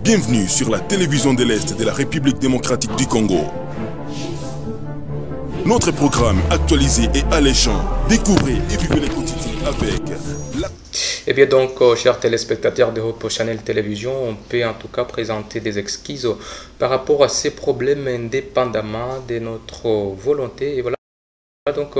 Bienvenue sur la télévision de l'Est de la République démocratique du Congo. Notre programme actualisé et alléchant. Découvrez et vivez les quotidiens avec la... Eh bien donc, chers téléspectateurs de Hope Channel Télévision, on peut en tout cas présenter des excuses par rapport à ces problèmes indépendamment de notre volonté. Et voilà. Donc,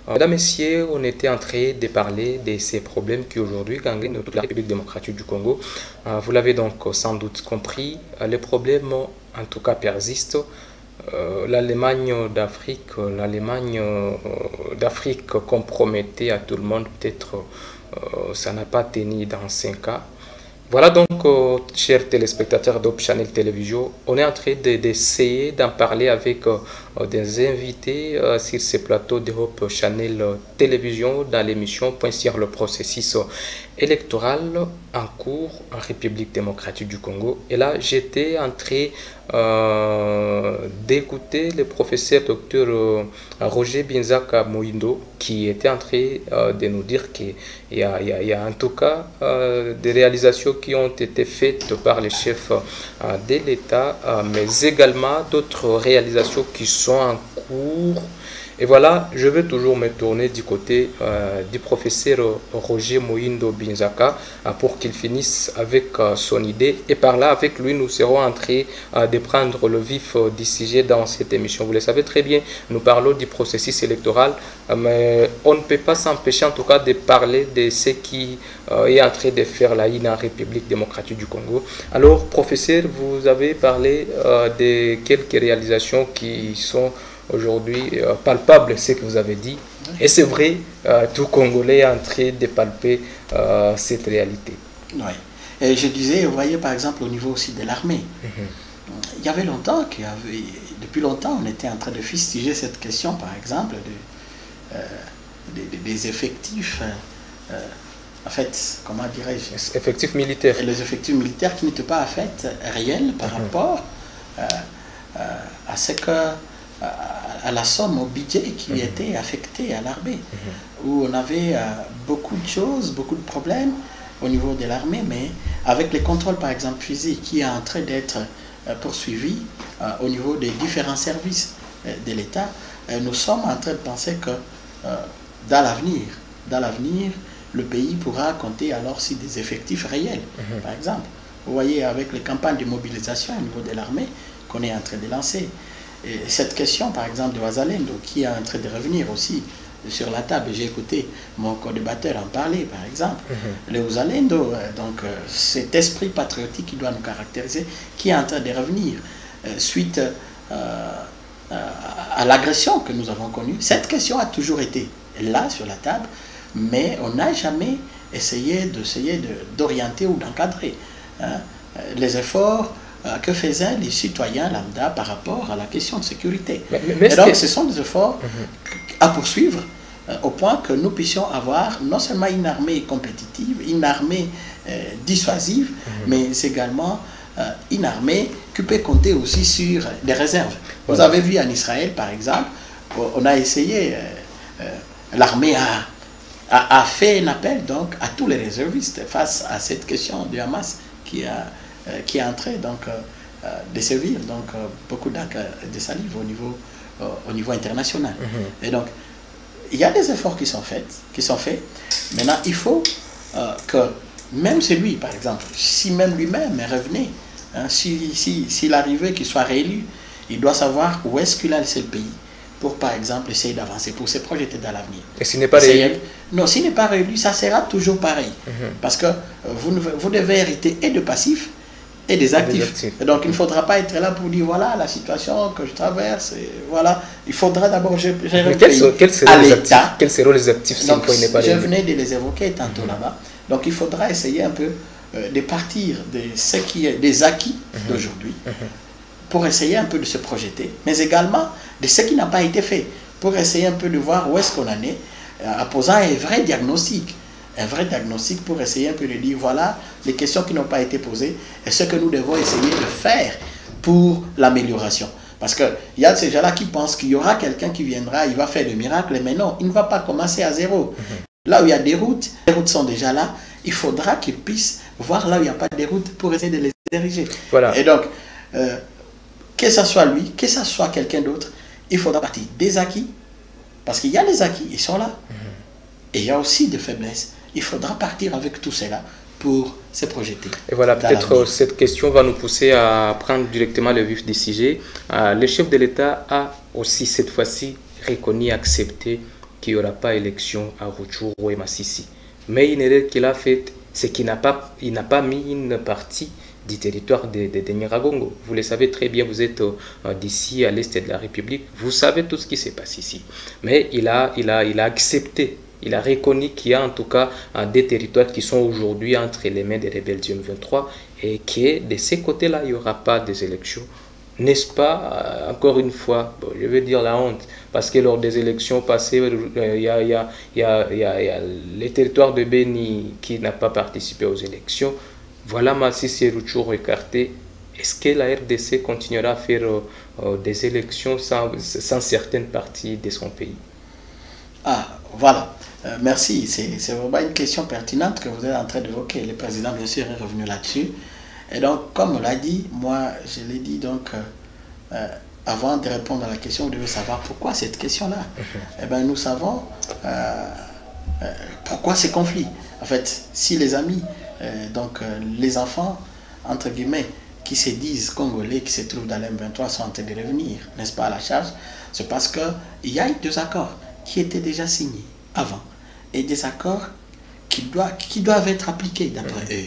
mesdames et messieurs, on était en train de parler de ces problèmes qui aujourd'hui gangrènent toute la République démocratique du Congo. Vous l'avez donc sans doute compris, les problèmes en tout cas persistent. L'Allemagne d'Afrique compromettait à tout le monde, peut-être ça n'a pas tenu dans 5 cas. Voilà donc, chers téléspectateurs d'Hope Channel Télévision, on est en train d'essayer d'en parler avec des invités sur ce plateau de Hope Channel Télévision dans l'émission Point sur le processus électoral en cours en République démocratique du Congo. Et là, j'étais en train d'écouter le professeur Dr Roger Binzaka Moindo qui était en train de nous dire qu'il y a en tout cas des réalisations qui ont été faites par les chefs de l'État, mais également d'autres réalisations qui sont en cours. Et voilà, je vais toujours me tourner du côté du professeur Roger Moindo Binzaka pour qu'il finisse avec son idée. Et par là, avec lui, nous serons en train de prendre le vif du sujet dans cette émission. Vous le savez très bien, nous parlons du processus électoral, mais on ne peut pas s'empêcher en tout cas de parler de ce qui est en train de faire la en République démocratique du Congo. Alors, professeur, vous avez parlé de quelques réalisations qui sont aujourd'hui palpable, ce que vous avez dit. Et c'est vrai, tout Congolais est en train de palper cette réalité. Oui. Et je disais, vous voyez par exemple au niveau aussi de l'armée, il y avait longtemps, depuis longtemps, on était en train de fustiger cette question, par exemple, des effectifs, en fait, comment dirais-je, effectifs militaires. Les effectifs militaires qui n'étaient pas en fait réels par rapport à ce que à la somme, au budget qui était affecté à l'armée, où on avait beaucoup de choses, beaucoup de problèmes au niveau de l'armée, mais avec les contrôles par exemple physiques qui est en train d'être poursuivis au niveau des différents services de l'État, nous sommes en train de penser que dans l'avenir, le pays pourra compter alors sur des effectifs réels, par exemple. Vous voyez avec les campagnes de mobilisation au niveau de l'armée qu'on est en train de lancer. Et cette question, par exemple, de Wazalendo, qui est en train de revenir aussi sur la table, j'ai écouté mon co-débatteur en parler, par exemple. Le Wazalendo, donc cet esprit patriotique qui doit nous caractériser, qui est en train de revenir suite à l'agression que nous avons connue. Cette question a toujours été là sur la table, mais on n'a jamais essayé d'orienter ou d'encadrer les efforts que faisaient les citoyens lambda par rapport à la question de sécurité. Et donc, ce sont des efforts à poursuivre au point que nous puissions avoir non seulement une armée compétitive, une armée dissuasive, mais également une armée qui peut compter aussi sur des réserves. Vous avez vu en Israël, par exemple, on a essayé, l'armée a fait un appel donc à tous les réservistes face à cette question du Hamas qui est en train donc de servir donc beaucoup d'encre de salive au niveau international. Et donc il y a des efforts qui sont faits. Maintenant il faut que même celui par exemple, si même lui-même revenait, s'il arrivait qu'il soit réélu, il doit savoir où est-ce qu'il a laissé le pays pour par exemple essayer d'avancer, pour se projeter dans l'avenir. Et s'il n'est pas réélu? Non, s'il n'est pas réélu, ça sera toujours pareil. Parce que vous devez hériter et de passifs et des actifs. Et donc il ne faudra pas être là pour dire voilà la situation que je traverse, et voilà. Il faudra d'abord gérer le pays à l'État. Quels seront les actifs donc, s'il n'est pas réélu? Je venais de les évoquer tantôt là-bas. Donc il faudra essayer un peu de partir des acquis d'aujourd'hui pour essayer un peu de se projeter, mais également de ce qui n'a pas été fait, pour essayer un peu de voir où est-ce qu'on en est, en posant un vrai diagnostic pour essayer un peu de dire voilà les questions qui n'ont pas été posées et ce que nous devons essayer de faire pour l'amélioration. Parce qu'il y a ces gens-là qui pensent qu'il y aura quelqu'un qui viendra, il va faire le miracle, mais non, il ne va pas commencer à zéro. Là où il y a des routes sont déjà là, il faudra qu'ils puissent voir là où il n'y a pas de routes pour essayer de les diriger. Voilà. Et donc, que ce soit lui, que ce soit quelqu'un d'autre, il faudra partir des acquis, parce qu'il y a les acquis, ils sont là. Et il y a aussi des faiblesses. Il faudra partir avec tout cela pour se projeter. Et voilà, peut-être cette question va nous pousser à prendre directement le vif du sujet. Le chef de l'État a aussi cette fois-ci reconnu et accepté qu'il n'y aura pas élection à Rutshuru et Masisi. Mais une erreur qu'il a faite, c'est qu'il n'a pas mis une partie du territoire de Nyiragongo. Vous le savez très bien, vous êtes d'ici à l'est de la République, vous savez tout ce qui s'est passé ici. Mais il a accepté, il a reconnu qu'il y a en tout cas des territoires qui sont aujourd'hui entre les mains des rebelles du M23 et que de ces côtés-là, il n'y aura pas des élections. N'est-ce pas, encore une fois, bon, je vais dire la honte, parce que lors des élections passées, il y a les territoires de Beni qui n'a pas participé aux élections. Voilà Masisi et Rutshuru écartés. Est-ce que la RDC continuera à faire des élections sans certaines parties de son pays? Ah, voilà. Merci. C'est vraiment une question pertinente que vous êtes en train d'évoquer. Le président, bien sûr, est revenu là-dessus. Et donc, comme on l'a dit, moi, je l'ai dit, donc, avant de répondre à la question, vous devez savoir pourquoi cette question-là. Eh bien, nous savons pourquoi ces conflits. En fait, si les amis, les enfants, entre guillemets, qui se disent congolais, qui se trouvent dans l'M23, sont en train de revenir, n'est-ce pas, à la charge, c'est parce qu'il y a eu deux accords qui étaient déjà signés avant, et des accords qui doivent être appliqués d'après eux.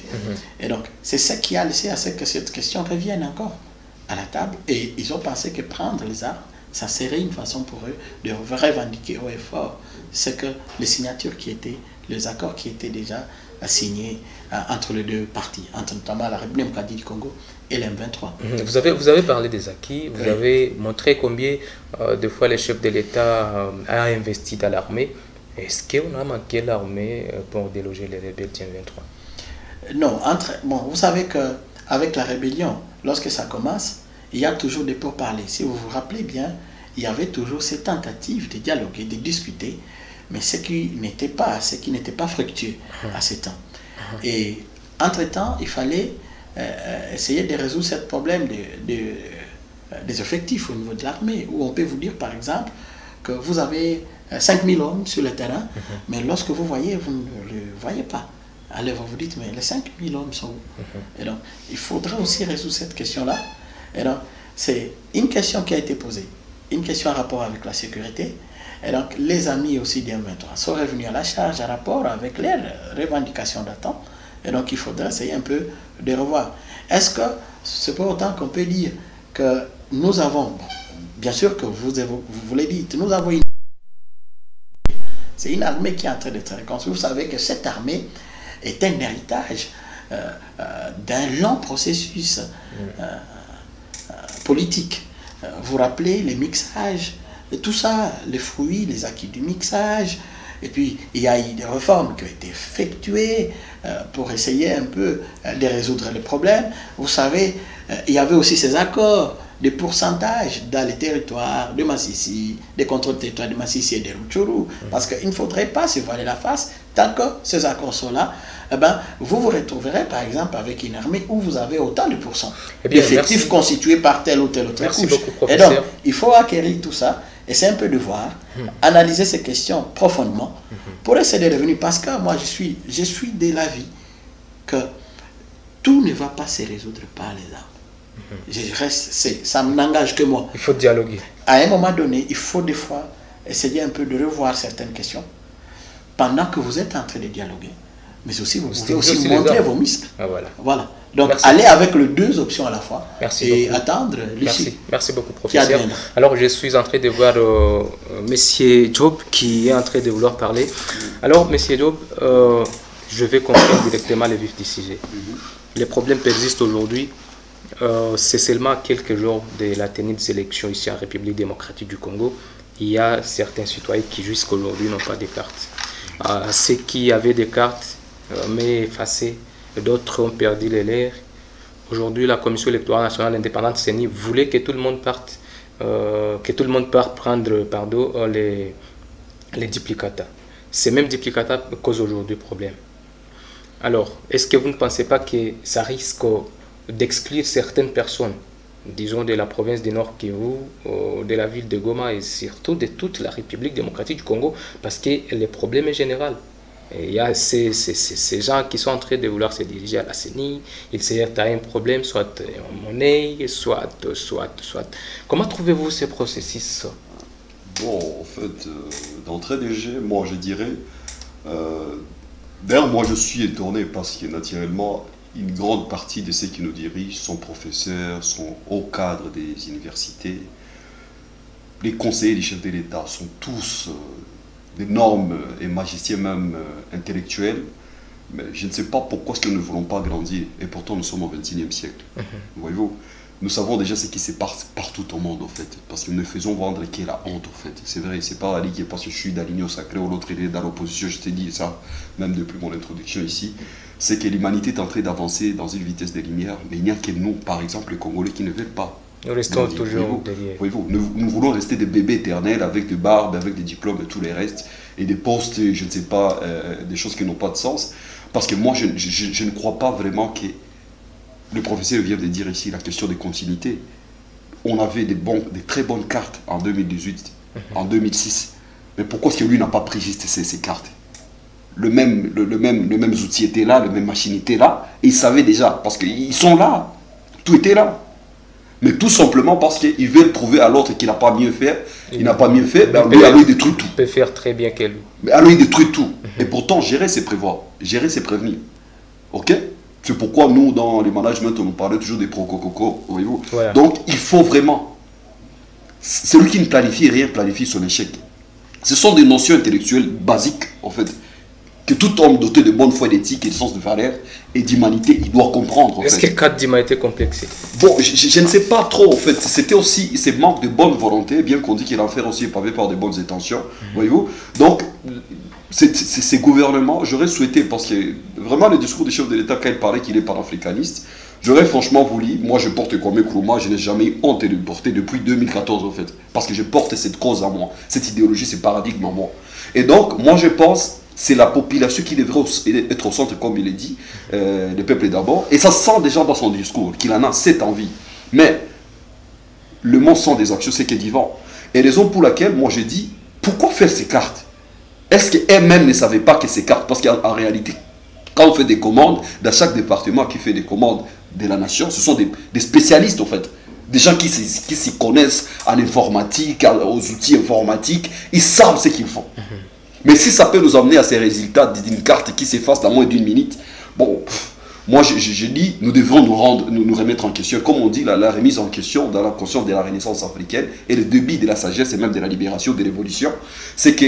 Et donc, c'est ce qui a laissé à ce que cette question revienne encore à la table, et ils ont pensé que prendre les armes, ça serait une façon pour eux de revendiquer haut et fort ce que les signatures qui étaient, les accords qui étaient déjà signés entre les deux parties, entre notamment la République démocratique du Congo et l'M23. Vous avez parlé des acquis, vous avez montré combien de fois le chef de l'État a investi dans l'armée. Est-ce qu'on a manqué l'armée pour déloger les rebelles du M23? Non, vous savez qu'avec la rébellion, lorsque ça commence, il y a toujours des pourparlers. Si vous vous rappelez bien, il y avait toujours ces tentatives de dialoguer, de discuter, mais ce qui n'était pas fructueux à ces temps. Et entre-temps, il fallait essayer de résoudre ce problème des effectifs au niveau de l'armée, où on peut vous dire par exemple que vous avez 5000 hommes sur le terrain, mais lorsque vous voyez, vous ne le voyez pas. Alors vous vous dites, mais les 5000 hommes sont où? Et donc, il faudrait aussi résoudre cette question-là. Et donc, c'est une question qui a été posée, une question en rapport avec la sécurité. Et donc, les amis aussi du M23 sont revenus à la charge en rapport avec leurs revendications d'attente. Et donc, il faudrait essayer un peu de revoir. Est-ce que c'est pas autant qu'on peut dire que nous avons, bien sûr que vous l'avez dit, nous avons c'est une armée qui est en train d'être reconstruite. Vous savez que cette armée est un héritage d'un long processus politique. Vous vous rappelez les mixages, tout ça, les fruits, les acquis du mixage, et puis il y a eu des réformes qui ont été effectuées pour essayer un peu de résoudre les problèmes. Vous savez, il y avait aussi ces accords de pourcentage dans les territoires de Masisi, des contrôles de territoire de Masisi et de Rutshuru, parce qu'il ne faudrait pas se voiler la face tant que ces accords sont là. Eh ben, vous vous retrouverez par exemple avec une armée où vous avez autant de pourcents d'effectifs constitués par telle ou telle autre couche. Beaucoup, et donc, il faut acquérir tout ça, et c'est un peu devoir, analyser ces questions profondément pour essayer de revenir. Parce que moi, je suis de l'avis que tout ne va pas se résoudre par les armes. Ça n'engage que moi. Il faut dialoguer. À un moment donné, il faut des fois essayer un peu de revoir certaines questions pendant que vous êtes en train de dialoguer. Mais aussi, vous pouvez aussi montrer vos muscles. Ah, voilà. Donc, allez avec les deux options à la fois. Merci et beaucoup. Attendre l'issue. Merci beaucoup, professeur. Alors, je suis en train de voir Monsieur Job qui est en train de vouloir parler. Alors, Monsieur Job, je vais comprendre directement le vif du sujet. Les problèmes persistent aujourd'hui. C'est seulement quelques jours de la tenue des élections ici en République démocratique du Congo. Il y a certains citoyens qui jusqu'à aujourd'hui n'ont pas de cartes. Ceux qui avaient des cartes, mais effacées, d'autres ont perdu les leurs. Aujourd'hui, la Commission électorale nationale indépendante CENI voulait que tout le monde parte, prendre les duplicata. Ces mêmes duplicata causent aujourd'hui problème. Alors, est-ce que vous ne pensez pas que ça risque d'exclure certaines personnes, disons de la province du Nord Kivu, de la ville de Goma et surtout de toute la République démocratique du Congo, parce que le problème est général. Et il y a ces gens qui sont en train de vouloir se diriger à la CENI, ils se heurtent à un problème, soit en monnaie, soit. Comment trouvez-vous ce processus? Bon, en fait, d'entrée de jeu, moi je dirais, d'ailleurs moi je suis étonné parce que naturellement, une grande partie de ceux qui nous dirigent sont professeurs, sont hauts cadres des universités. Les conseillers du chef de l'État sont tous d'énormes et majestueux même intellectuels. Mais je ne sais pas pourquoi est-ce que nous ne voulons pas grandir. Et pourtant, nous sommes au XXIe siècle. Voyez-vous, nous savons déjà ce qui se passe partout au monde, en fait. Parce que nous faisons vendre qui est la honte, en fait. C'est vrai, c'est pas Ali qui est parce que je suis dans l'union sacrée ou l'autre il est dans l'opposition. Je t'ai dit ça, même depuis mon introduction ici. C'est que l'humanité est en train d'avancer dans une vitesse de lumière. Mais il n'y a que nous, par exemple, les Congolais, qui ne veulent pas. Nous restons toujours derrière. Voyez-vous, nous voulons rester des bébés éternels avec des barbes, avec des diplômes et tout le reste. Et des postes, je ne sais pas, des choses qui n'ont pas de sens. Parce que moi, je ne crois pas vraiment que le professeur vient de dire ici la question de continuité. On avait des très bonnes cartes en 2018, en 2006. Mais pourquoi est-ce que lui n'a pas pris juste ces cartes? Le même outil était là, le même machine était là, et ils savaient déjà, parce qu'ils sont là, tout était là. Mais tout simplement parce qu'ils veulent prouver à l'autre qu'il n'a pas mieux fait. Il n'a pas mieux fait, ben lui, alors il détruit tout. Il peut faire très bien que lui. Mais alors il détruit tout. Et pourtant, gérer, c'est prévoir. Gérer, c'est prévenir. Ok? C'est pourquoi nous, dans les managements, on nous parlait toujours des pro-coco, voyez-vous. Voilà. Donc, il faut vraiment... Celui qui ne planifie rien planifie son échec. Ce sont des notions intellectuelles basiques, en fait, que tout homme doté de bonne foi, d'éthique et de sens de valeur et d'humanité, il doit comprendre. Est-ce que le cadre d'humanité complexe? Bon, je ne sais pas trop, en fait. C'était aussi ce manque de bonne volonté, bien qu'on dit que l'enfer aussi est pavé par de bonnes intentions, voyez-vous. Donc, ces gouvernements, j'aurais souhaité, parce que vraiment le discours du chef de l'État, quand il parlait qu'il est panafricaniste, j'aurais franchement voulu, moi je porte Kwame Nkrumah, je n'ai jamais eu honte de le porter depuis 2014 en fait, parce que je porte cette cause à moi, cette idéologie, ce paradigme à moi. Et donc, moi je pense, c'est la population qui devrait être au centre, comme il est dit, le peuple d'abord, et ça sent déjà dans son discours, qu'il en a cette envie. Mais, le monde sans des actions, c'est qu'il est vivant. Et raison pour laquelle, moi j'ai dit, pourquoi faire ces cartes? Est-ce qu'elles-mêmes ne savaient pas que ces cartes, parce qu'en réalité, quand on fait des commandes, dans chaque département qui fait des commandes de la nation, ce sont des spécialistes en fait. Des gens qui s'y connaissent en informatique, aux outils informatiques, ils savent ce qu'ils font. Mais si ça peut nous emmener à ces résultats d'une carte qui s'efface dans moins d'une minute, bon, moi je dis, nous devrons nous remettre en question. Comme on dit, la remise en question dans la conscience de la Renaissance africaine et le débit de la sagesse et même de la libération, de l'évolution, c'est que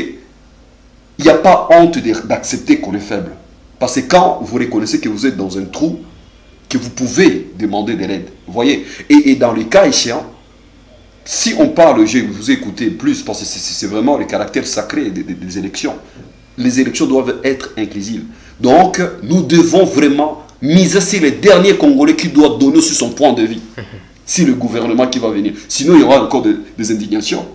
il n'y a pas honte d'accepter qu'on est faible. Parce que quand vous reconnaissez que vous êtes dans un trou, que vous pouvez demander de l'aide. Vous voyez? Et dans le cas échéant, si on parle, je vous écoutez plus, parce que c'est vraiment le caractère sacré des élections. Les élections doivent être inclusives. Donc, nous devons vraiment miser sur les derniers Congolais qui doivent donner sur son point de vue. Si le gouvernement qui va venir. Sinon, il y aura encore des indignations.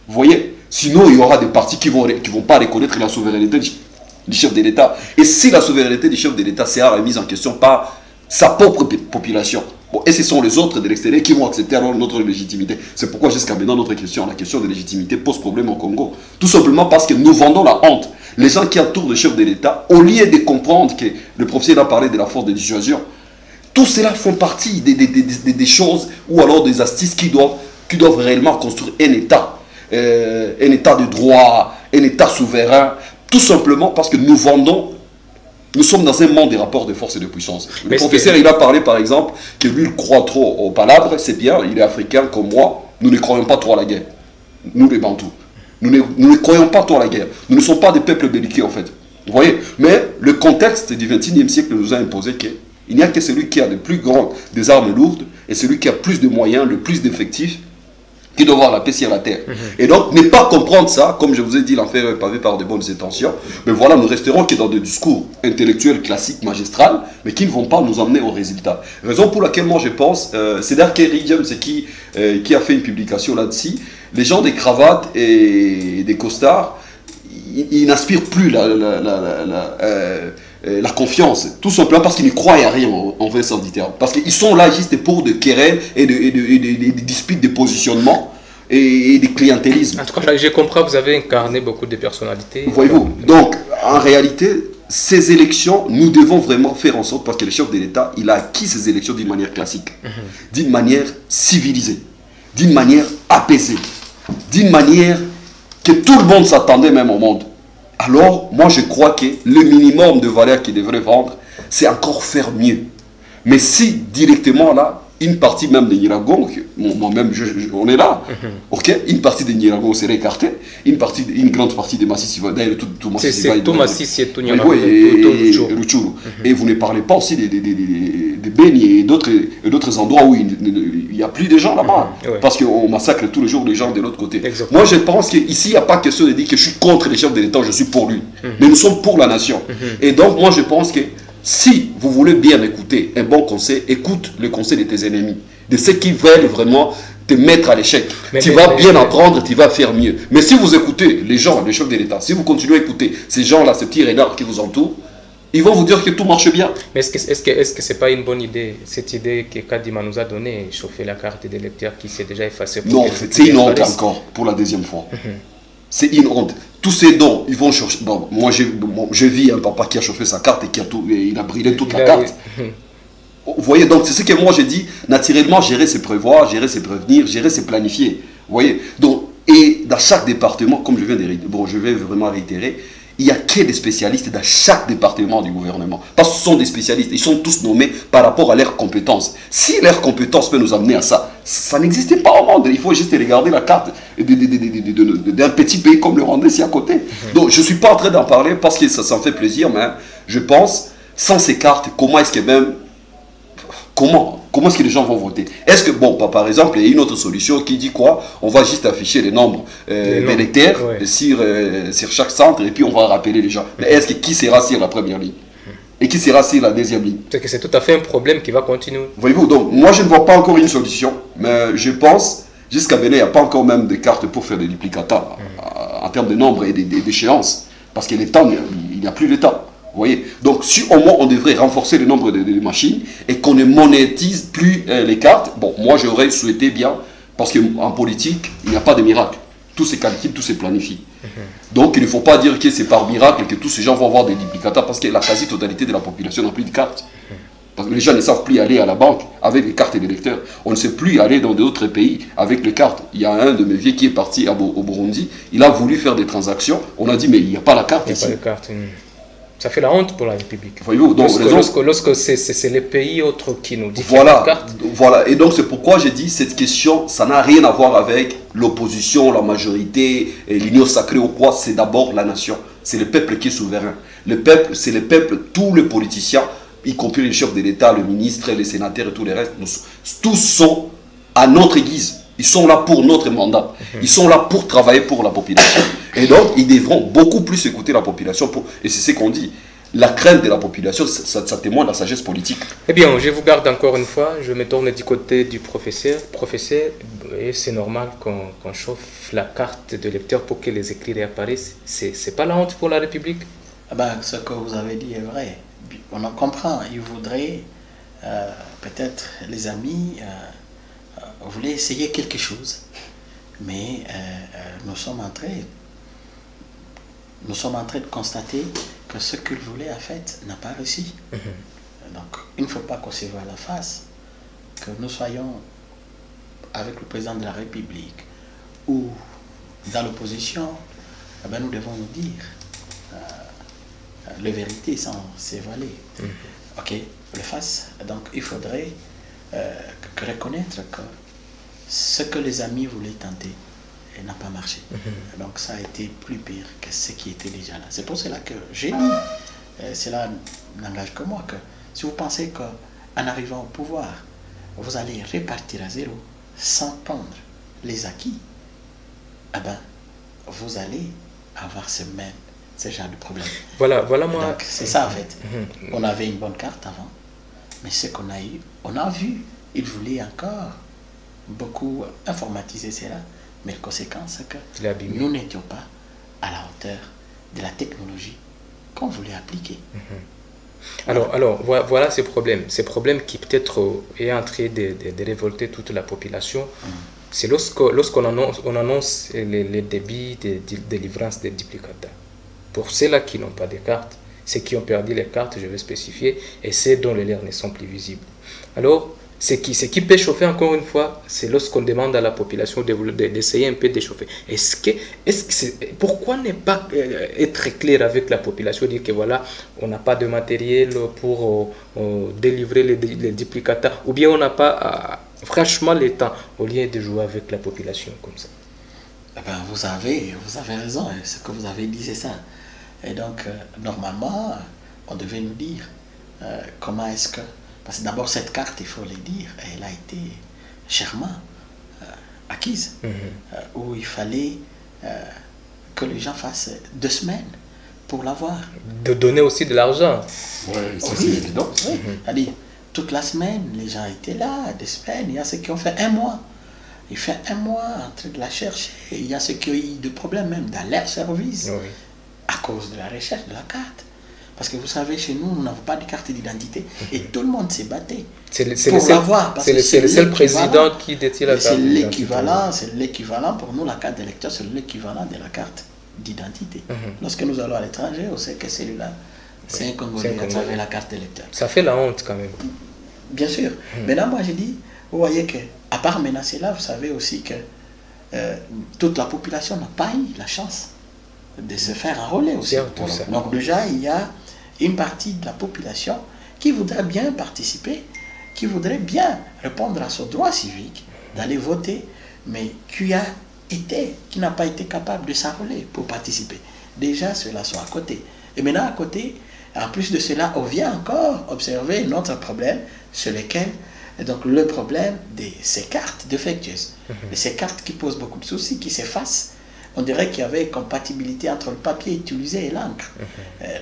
Vous voyez? Sinon, il y aura des partis qui vont pas reconnaître la souveraineté du chef de l'État. Et si la souveraineté du chef de l'État sera remise en question par sa propre population, bon, et ce sont les autres de l'extérieur qui vont accepter alors notre légitimité. C'est pourquoi jusqu'à maintenant, la question de légitimité pose problème au Congo. Tout simplement parce que nous vendons la honte. Les gens qui entourent le chef de l'État, au lieu de comprendre que le professeur a parlé de la force de dissuasion, tout cela font partie des choses ou alors des astuces qui doivent réellement construire un État de droit, un État souverain, tout simplement parce que nous sommes dans un monde des rapports de force et de puissance. Le professeur, il a parlé par exemple que lui, il croit trop aux palabres, c'est bien, il est africain comme moi, nous ne croyons pas trop à la guerre. Nous les Bantous. Nous ne croyons pas trop à la guerre. Nous ne sommes pas des peuples belliqueux en fait. Vous voyez? Mais le contexte du XXIe siècle nous a imposé qu'il n'y a que celui qui a le plus grand des armes lourdes et celui qui a plus de moyens, le plus d'effectifs, qui doit avoir la paix sur la terre. Et donc, ne pas comprendre ça, comme je vous ai dit, l'enfer est pavé par de bonnes intentions, mais voilà, nous resterons que dans des discours intellectuels classiques, magistrales, mais qui ne vont pas nous emmener au résultat. Raison pour laquelle moi je pense, c'est Darkeri James qui a fait une publication là-dessus, les gens des cravates et des costards, ils n'aspirent plus la confiance, tout simplement parce qu'ils ne croient à rien en vrai sens du terme. Parce qu'ils sont là juste pour de querelles et des disputes de positionnement et des clientélismes. En tout cas, je comprends, vous avez incarné beaucoup de personnalités. Voyez-vous, donc en réalité, ces élections, nous devons vraiment faire en sorte, parce que le chef de l'État, il a acquis ces élections d'une manière classique, d'une manière civilisée, d'une manière apaisée, d'une manière que tout le monde s'attendait même au monde. Alors, moi je crois que le minimum de valeur qu'il devrait vendre, c'est encore faire mieux. Mais si directement là, une partie même des Niragon, moi-même on est là, ok, une partie des Niragon serait écartée, une grande partie des Massis, d'ailleurs tout Massis c'est tout Massis et tout Niragon et Rutshuru. Et vous ne parlez pas aussi des Beni et d'autres endroits où il n'y a plus de gens là-bas, parce qu'on massacre tous les jours les gens de l'autre côté. Exactement. Moi je pense qu'ici il n'y a pas question de dire que je suis contre les chefs de l'État, je suis pour lui, mais nous sommes pour la nation. Et donc moi je pense que si vous voulez bien écouter un bon conseil, écoute le conseil de tes ennemis, de ceux qui veulent vraiment te mettre à l'échec. Tu vas bien apprendre, tu vas faire mieux. Mais si vous écoutez les gens, les chefs de l'État, si vous continuez à écouter ces gens-là, ces petits renards qui vous entourent, ils vont vous dire que tout marche bien. Mais est-ce que ce n'est pas une bonne idée, cette idée que Kadima nous a donnée, chauffer la carte des électeurs qui s'est déjà effacée? Non, c'est une honte encore, pour la deuxième fois. C'est une honte. Tous ces dons, ils vont chercher. Bon, moi, je vis un papa qui a chauffé sa carte et il a brûlé toute la carte. Vous voyez, donc c'est ce que moi j'ai dit. Naturellement, gérer, c'est prévoir, gérer, c'est prévenir, gérer, c'est planifier. Vous voyez, donc, et dans chaque département, comme je viens de bon, je vais vraiment réitérer, il n'y a que des spécialistes dans chaque département du gouvernement. Parce que ce sont des spécialistes, ils sont tous nommés par rapport à leurs compétences. Si leurs compétences peuvent nous amener à ça, ça n'existe pas au monde. Il faut juste regarder la carte d'un petit pays comme le Rwanda ici à côté. Donc je ne suis pas en train d'en parler parce que ça me fait plaisir, mais je pense, sans ces cartes, comment est-ce que même... Comment est-ce que les gens vont voter? Est-ce que, bon, par exemple, il y a une autre solution qui dit quoi? On va juste afficher les nombres d'électeurs sur chaque centre et puis on va rappeler les gens. Mais est-ce que qui sera sur la première ligne? Et qui sera sur la deuxième ligne? C'est que c'est tout à fait un problème qui va continuer. Voyez-vous, donc moi je ne vois pas encore une solution, mais je pense, jusqu'à maintenant, il n'y a pas encore même de cartes pour faire des duplicata en termes de nombre et d'échéances. Parce que les temps, il n'y a plus de temps. Vous voyez, donc si au moins on devrait renforcer le nombre de machines et qu'on ne monétise plus les cartes, bon, moi j'aurais souhaité bien, parce qu'en politique, il n'y a pas de miracle. Tout se calcule, tout se planifie. Donc il ne faut pas dire que c'est par miracle et que tous ces gens vont avoir des duplicata parce que la quasi-totalité de la population n'a plus de cartes. Parce que les gens ne savent plus aller à la banque avec les cartes d'électeurs. On ne sait plus aller dans d'autres pays avec les cartes. Il y a un de mes vieux qui est parti au Burundi, il a voulu faire des transactions, on a dit mais il n'y a pas la carte ici. Il n'y a pas de carte. Ça fait la honte pour la République. Voyez-vous, donc, lorsque c'est les pays autres qui nous disent voilà, et donc c'est pourquoi j'ai dit cette question, ça n'a rien à voir avec l'opposition, la majorité, l'union sacrée ou quoi, c'est d'abord la nation. C'est le peuple qui est souverain. Le peuple, c'est le peuple, tous les politiciens, y compris les chefs de l'État, le ministre, les sénateurs et tous les restes, tous sont à notre guise. Ils sont là pour notre mandat. Ils sont là pour travailler pour la population. Et donc, ils devront beaucoup plus écouter la population. Et c'est ce qu'on dit. La crainte de la population, ça témoigne de la sagesse politique. Eh bien, je vous garde encore une fois. Je me tourne du côté du professeur. Professeur, c'est normal qu'on chauffe la carte de lecteur pour que les écrits réapparaissent. C'est pas la honte pour la République? Ce que vous avez dit est vrai. On en comprend. Ils voudraient, peut-être les amis... voulait essayer quelque chose, mais nous sommes en train de constater que ce qu'il voulait en fait n'a pas réussi. Donc il ne faut pas qu'on se voie la face, que nous soyons avec le président de la République ou dans l'opposition, nous devons nous dire les vérités sans s'évaler. Ok, le face. Donc il faudrait reconnaître que ce que les amis voulaient tenter n'a pas marché. Donc ça a été plus pire que ce qui était déjà là. C'est pour cela que j'ai dit, cela n'engage que moi, que si vous pensez qu'en arrivant au pouvoir, vous allez repartir à zéro sans prendre les acquis, vous allez avoir ce genre de problème. Voilà moi. Donc c'est ça en fait. On avait une bonne carte avant, mais ce qu'on a eu, on a vu, il voulait encore beaucoup informatiser cela, mais la conséquence c'est que nous n'étions pas à la hauteur de la technologie qu'on voulait appliquer. Alors voilà ces problèmes. Ces problèmes qui peut-être est en train de révolter toute la population. C'est lorsqu'on annonce les débits de délivrance des duplicata. Pour ceux-là qui n'ont pas de cartes, ceux qui ont perdu les cartes, je vais spécifier, et ceux dont les leurs ne sont plus visibles. Alors, ce qui peut chauffer encore une fois, c'est lorsqu'on demande à la population d'essayer un peu de chauffer. Pourquoi ne pas être clair avec la population, dire que voilà, on n'a pas de matériel pour délivrer les duplicata, ou bien on n'a pas franchement le temps, au lieu de jouer avec la population comme ça. Eh ben, vous avez raison, ce que vous avez dit, c'est ça. Et donc, normalement, on devait nous dire comment est-ce que... Parce que d'abord, cette carte, il faut le dire, elle a été chèrement acquise, où il fallait que les gens fassent 2 semaines pour l'avoir. De donner aussi de l'argent. Oui, c'est évident. Oui. C'est-à-dire, toute la semaine, les gens étaient là, 2 semaines, il y a ceux qui ont fait 1 mois. Il fait 1 mois en train de la chercher. Il y a ceux qui ont eu des problèmes même dans leur service à cause de la recherche de la carte. Parce que vous savez, chez nous, nous n'avons pas de carte d'identité et tout le monde s'est battu pour l'avoir. C'est le seul président qui détient la carte d'identité. C'est l'équivalent pour nous, la carte d'électeur, c'est l'équivalent de la carte d'identité. Lorsque nous allons à l'étranger, on sait que celui-là, c'est un Congolais à travers la carte d'électeur. Ça fait la honte quand même. Bien sûr. Maintenant, moi, j'ai dit, vous voyez qu'à part menacer là, vous savez aussi que toute la population n'a pas eu la chance de se faire enrôler aussi. Donc déjà, il y a une partie de la population qui voudrait bien participer, qui voudrait bien répondre à son droit civique, d'aller voter, mais qui n'a pas été capable de s'enrôler pour participer. Déjà, ceux-là sont à côté. Et maintenant, à côté, en plus de cela, on vient encore observer un autre problème sur lequel, donc le problème de ces cartes défectueuses, et ces cartes qui posent beaucoup de soucis, qui s'effacent. On dirait qu'il y avait compatibilité entre le papier utilisé et l'encre.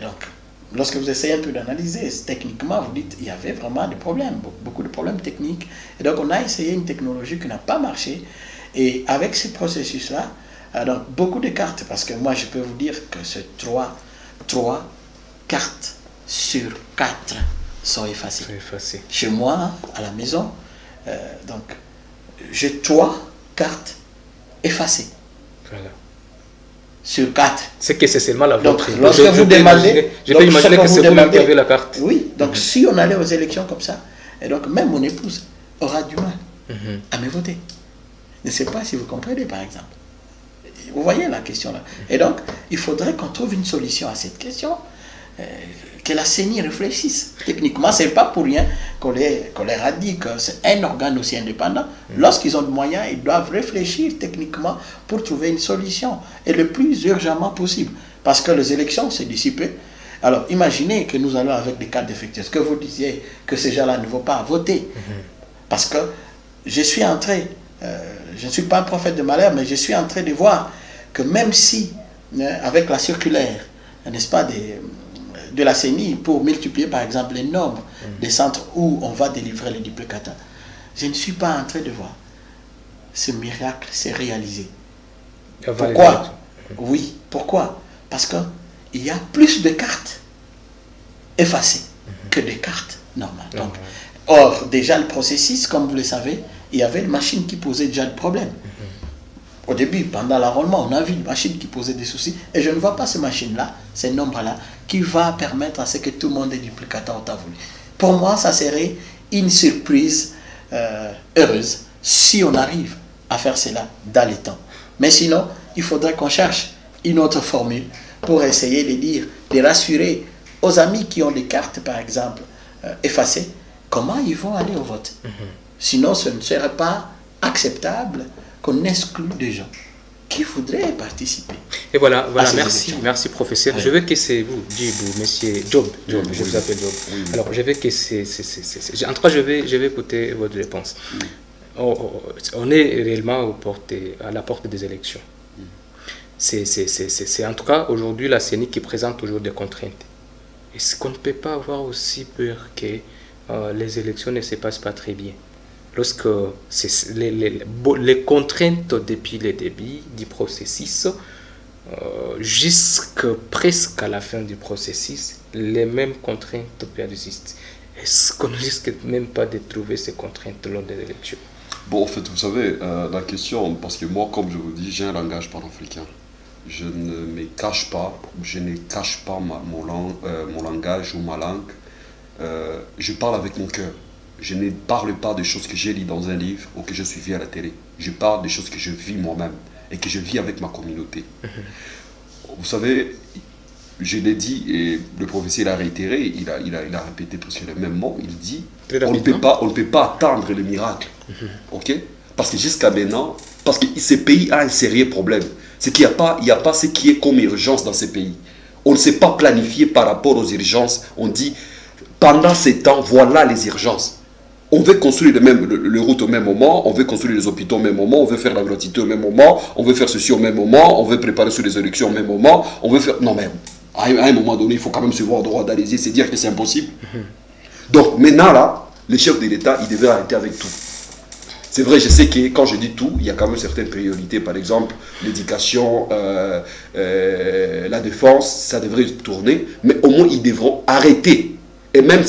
Donc, lorsque vous essayez un peu d'analyser, techniquement, vous dites qu'il y avait vraiment des problèmes, beaucoup de problèmes techniques. Et donc, on a essayé une technologie qui n'a pas marché. Et avec ce processus-là, donc beaucoup de cartes, parce que moi, je peux vous dire que ces 3 cartes sur 4 sont effacées. Chez moi, à la maison, donc, j'ai 3 cartes effacées. Voilà. Sur 4. C'est que c'est seulement la vôtre. Donc, lorsque vous demandez... Je peux imaginer que c'est vous-même qui avez la carte. Oui, donc si on allait aux élections comme ça, et donc même mon épouse aura du mal à me voter. Je ne sais pas si vous comprenez, par exemple. Vous voyez la question là. Et donc, il faudrait qu'on trouve une solution à cette question, que la CENI réfléchisse. Techniquement, ce n'est pas pour rien qu'on leur a dit que c'est un organe aussi indépendant. Lorsqu'ils ont des moyens, ils doivent réfléchir techniquement pour trouver une solution, et le plus urgemment possible. Parce que les élections s'est dissipées. Alors, imaginez que nous allons avec des cartes défectueuses, que vous disiez que ces gens-là ne vont pas voter. Parce que je suis en train, je ne suis pas un prophète de malheur, mais je suis en train de voir que même si, avec la circulaire, n'est-ce pas, de la CENI, pour multiplier par exemple les nombres des centres où on va délivrer les duplicata, je ne suis pas en train de voir ce miracle s'est réalisé. Pourquoi? Oui, pourquoi? Parce qu'il y a plus de cartes effacées que de cartes normales. Donc, or, déjà le processus, comme vous le savez, il y avait une machine qui posait déjà le problème. Au début, pendant l'enrôlement, on a vu une machine qui posait des soucis, et je ne vois pas ces machines-là, ces nombres-là, qui va permettre à ce que tout le monde ait duplicata au voulu. Pour moi, ça serait une surprise heureuse si on arrive à faire cela dans les temps. Mais sinon, il faudrait qu'on cherche une autre formule pour essayer de dire, de rassurer aux amis qui ont des cartes, par exemple, effacées, comment ils vont aller au vote. Sinon, ce ne serait pas acceptable qu'on exclue des gens qui voudraient participer. Et voilà, merci professeur. Je veux que c'est vous, monsieur Job, je vous appelle Job. Alors, je veux que en tout cas, je vais écouter votre réponse. On est réellement à la porte des élections. C'est en tout cas aujourd'hui la CENI qui présente toujours des contraintes. Est-ce qu'on ne peut pas avoir aussi peur que les élections ne se passent pas très bien? Lorsque les contraintes depuis le début du processus jusque presque à la fin du processus, les mêmes contraintes persistent. Est-ce qu'on ne risque même pas de trouver ces contraintes lors des élections? Bon, en fait, vous savez, la question, parce que moi, comme je vous dis, j'ai un langage panafricain. Je ne me cache pas, je ne cache pas mon langage ou ma langue. Je parle avec mon cœur. Je ne parle pas des choses que j'ai lues dans un livre ou que je suis vu à la télé. Je parle des choses que je vis moi-même et que je vis avec ma communauté. Vous savez, je l'ai dit et le professeur l'a réitéré, il a répété presque le même mot. Il dit on ne peut pas attendre le miracle. Ok? Parce que jusqu'à maintenant, parce que ce pays a un sérieux problème. C'est qu'il n'y a pas ce qui est comme urgence dans ces pays. On ne sait pas planifier par rapport aux urgences. On dit pendant ces temps, voilà les urgences. On veut construire le route au même moment, on veut construire les hôpitaux au même moment, on veut faire l'agrotité au même moment, on veut faire ceci au même moment, on veut préparer sur les élections au même moment, on veut faire... Non mais, à un moment donné, il faut quand même se voir droit d'aller c'est dire que c'est impossible. Donc maintenant là, le chef de l'État, il devait arrêter avec tout. C'est vrai, je sais que quand je dis tout, il y a quand même certaines priorités, par exemple l'éducation, la défense, ça devrait tourner, mais au moins ils devront arrêter. Et même,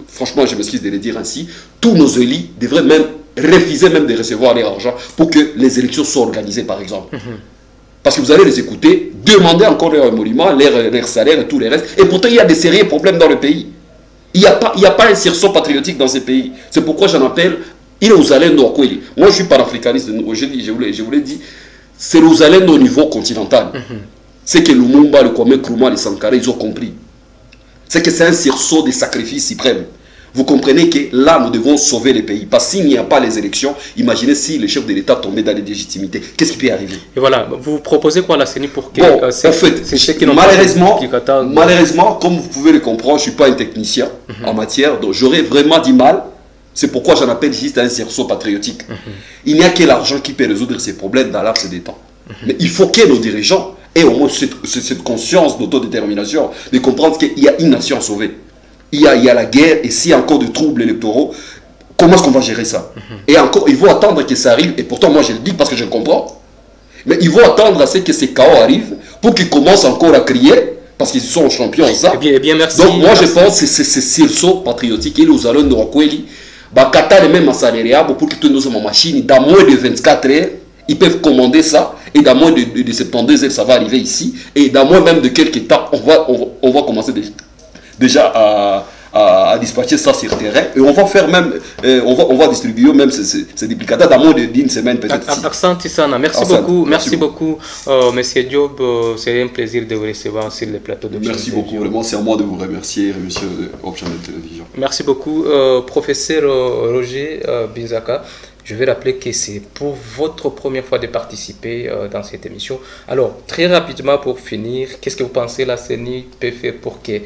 franchement, je m'excuse de le dire ainsi, tous nos élus devraient même refuser même de recevoir leur argent pour que les élections soient organisées, par exemple. Parce que vous allez les écouter, demander encore leur émolument, leur salaire et tout le reste. Et pourtant, il y a des sérieux problèmes dans le pays. Il n'y a pas un sursaut patriotique dans ces pays. C'est pourquoi j'en appelle Irozalendo Akweli. Moi, je suis panafricaniste. Je vous l'ai dit, c'est Irozalendo au niveau continental. C'est que Lumumba, le Kwame Nkrumah, les Sankara, ils ont compris. C'est que c'est un sursaut de sacrifice suprême. Vous comprenez que là, nous devons sauver les pays. Parce qu'il n'y a pas les élections, imaginez si le chef de l'État tombait dans l'illégitимité. Qu'est-ce qui peut arriver? Et voilà, vous proposez quoi à la CENI pour que... Bon, en fait, malheureusement, comme vous pouvez le comprendre, je ne suis pas un technicien en matière, donc j'aurais vraiment du mal. C'est pourquoi j'en appelle juste un sursaut patriotique. Il n'y a que l'argent qui peut résoudre ces problèmes dans laps de temps. Mais il faut que nos dirigeants aient au moins cette conscience d'autodétermination, de comprendre qu'il y a une nation à sauver. Il y a la guerre, et s'il y a encore des troubles électoraux, comment est-ce qu'on va gérer ça? Et encore, il faut attendre que ça arrive, et pourtant moi je le dis parce que je comprends. Mais il faut attendre à ce que ces chaos arrivent pour qu'ils commencent encore à crier, parce qu'ils sont champions en ça. Eh bien, merci. Donc moi je pense que c'est sursaut patriotique, et nous allons nous recueillir, les mêmes salariés pour qu'ils nous ma machine, dans moins de 24 heures, ils peuvent commander ça, et dans moins de 72 heures, ça va arriver ici, et dans moins même de quelques temps, on va commencer déjà à dispatcher ça sur terrain, et on va faire même, on va distribuer même ces duplicateurs dans moins d'une semaine peut-être. Merci beaucoup, Monsieur Diop, c'est un plaisir de vous recevoir sur le plateau de Merci beaucoup, vraiment c'est à moi de vous remercier, monsieur Option de Télévision. Merci beaucoup, professeur Roger Binzaka. Je vais rappeler que c'est pour votre première fois de participer dans cette émission. Alors, très rapidement pour finir, qu'est-ce que vous pensez la CENI peut faire pour que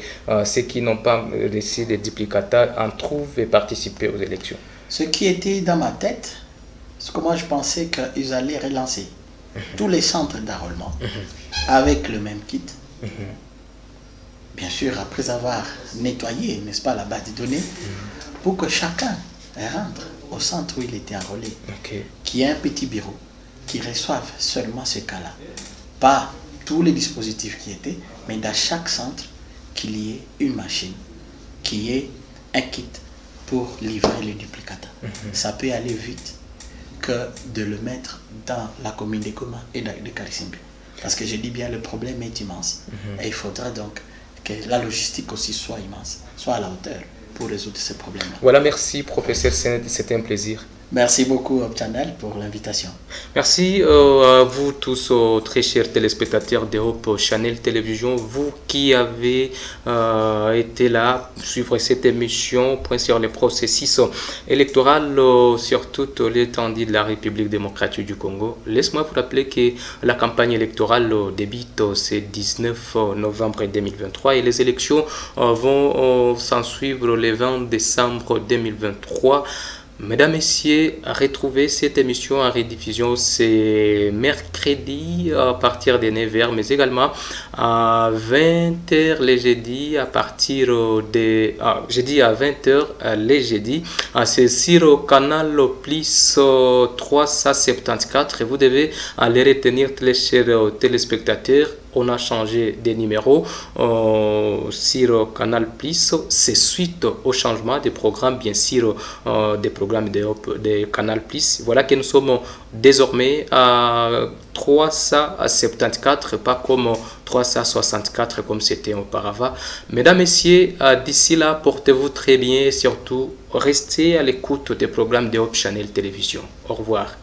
ceux qui n'ont pas reçu des duplicata en trouvent et participent aux élections? Ce qui était dans ma tête, c'est que moi je pensais qu'ils allaient relancer tous les centres d'enrôlement avec le même kit. Bien sûr, après avoir nettoyé, n'est-ce pas, la base de données, pour que chacun rentre au centre où il était enrôlé, qu'il y ait un petit bureau qui reçoive seulement ce cas-là. Pas tous les dispositifs qui étaient, mais dans chaque centre, qu'il y ait une machine, qu'il y ait un kit pour livrer les duplicata. Ça peut aller vite que de le mettre dans la commune de Goma et de Karisimbi. Parce que je dis bien, le problème est immense. Et il faudra donc que la logistique aussi soit immense, soit à la hauteur pour résoudre ces problèmes-là. Voilà, merci professeur, c'était un plaisir. Merci beaucoup Optionnel pour l'invitation. Merci à vous tous, très chers téléspectateurs d'Europe Channel Télévision, vous qui avez été là, suivre cette émission, point sur le processus électoral sur toute l'étendue de la République démocratique du Congo. Laisse-moi vous rappeler que la campagne électorale débute ce 19 novembre 2023 et les élections vont s'en suivre le 20 décembre 2023. Mesdames, Messieurs, retrouvez cette émission en rediffusion, c'est mercredi à partir de 9h, mais également à 20h les jeudis, à partir de jeudi à 20h les jeudis. C'est sur le canal plus 374. Vous devez aller retenir, les chers téléspectateurs. On a changé de numéro sur Canal Plus. C'est suite au changement des programmes, bien sûr, des programmes de Canal Plus. Voilà que nous sommes désormais à 374, pas comme 364 comme c'était auparavant. Mesdames, Messieurs, d'ici là, portez-vous très bien et surtout, restez à l'écoute des programmes de Hope Channel Télévision. Au revoir.